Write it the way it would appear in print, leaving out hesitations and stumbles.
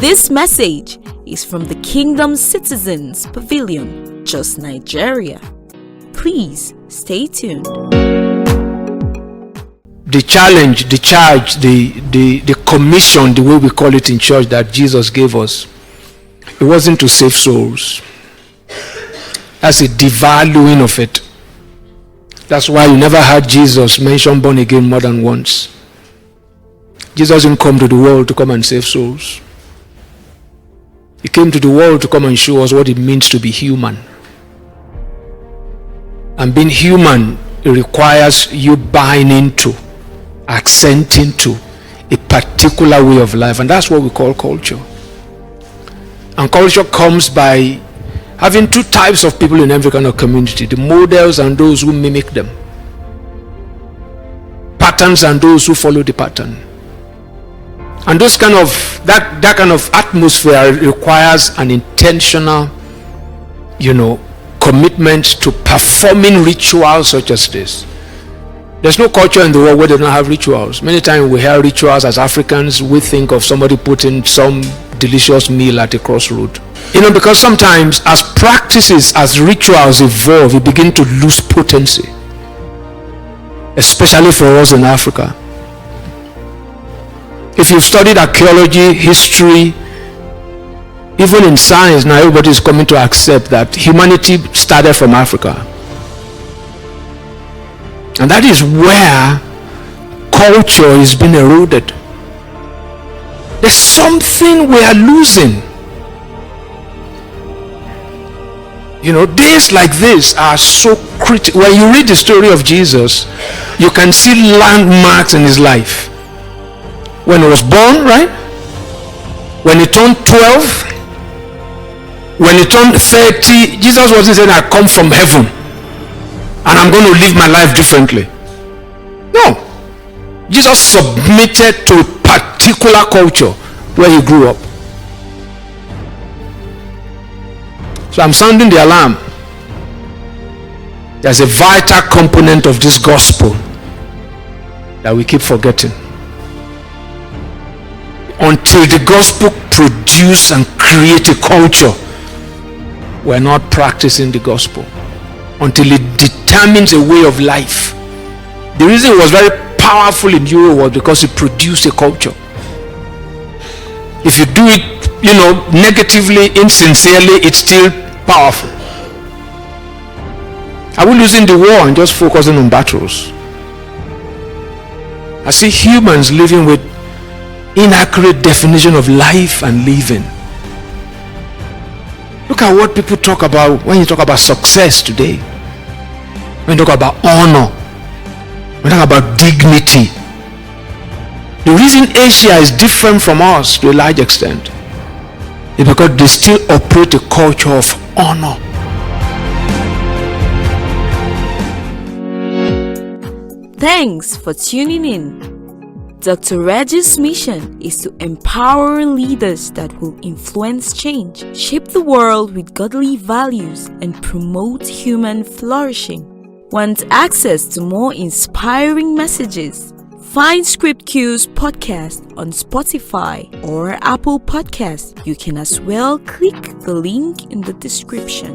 This message is from the Kingdom Citizens Pavilion, Jos, Nigeria. Please stay tuned. The challenge, the charge, the commission, the way we call it in church that Jesus gave us, it wasn't to save souls. That's a devaluing of it. That's why you never heard Jesus mention born again more than once. Jesus didn't come to the world to come and save souls. He came to the world to come and show us what it means to be human. And being human, it requires you buying into, accenting to a particular way of life. And that's what we call culture. And culture comes by having two types of people in every kind of community: the models and those who mimic them, patterns and those who follow the pattern. And those kind of that kind of atmosphere requires an intentional, commitment to performing rituals such as this. There's no culture in the world where they don't have rituals. Many times we hear rituals as Africans, we think of somebody putting some delicious meal at a crossroad. Because sometimes as practices, as rituals evolve, we begin to lose potency. Especially for us in Africa. If you've studied archaeology, history, even in science, now everybody is coming to accept that humanity started from Africa. And that is where culture is being eroded. There's something we are losing. Days like this are so critical. When you read the story of Jesus, you can see landmarks in his life. When he was born, right? When he turned 12, when he turned 30, Jesus wasn't saying, I come from heaven and I'm going to live my life differently. No. Jesus submitted to a particular culture where he grew up. So I'm sounding the alarm. There's a vital component of this gospel that we keep forgetting. Until the gospel produce and create a culture, we're not practicing the gospel. Until it determines a way of life. The reason it was very powerful in Europe was because it produced a culture. If you do it, negatively, insincerely, it's still powerful. Are we losing the war and just focusing on battles? I see humans living with inaccurate definition of life and living. Look at what people talk about when you talk about success today. When you talk about honor, when you talk about dignity. The reason Asia is different from us to a large extent is because they still operate a culture of honor. Thanks for tuning in. Dr. Reggie's mission is to empower leaders that will influence change, shape the world with godly values, and promote human flourishing. Want access to more inspiring messages? Find Script Q's podcast on Spotify or Apple Podcasts. You can as well click the link in the description.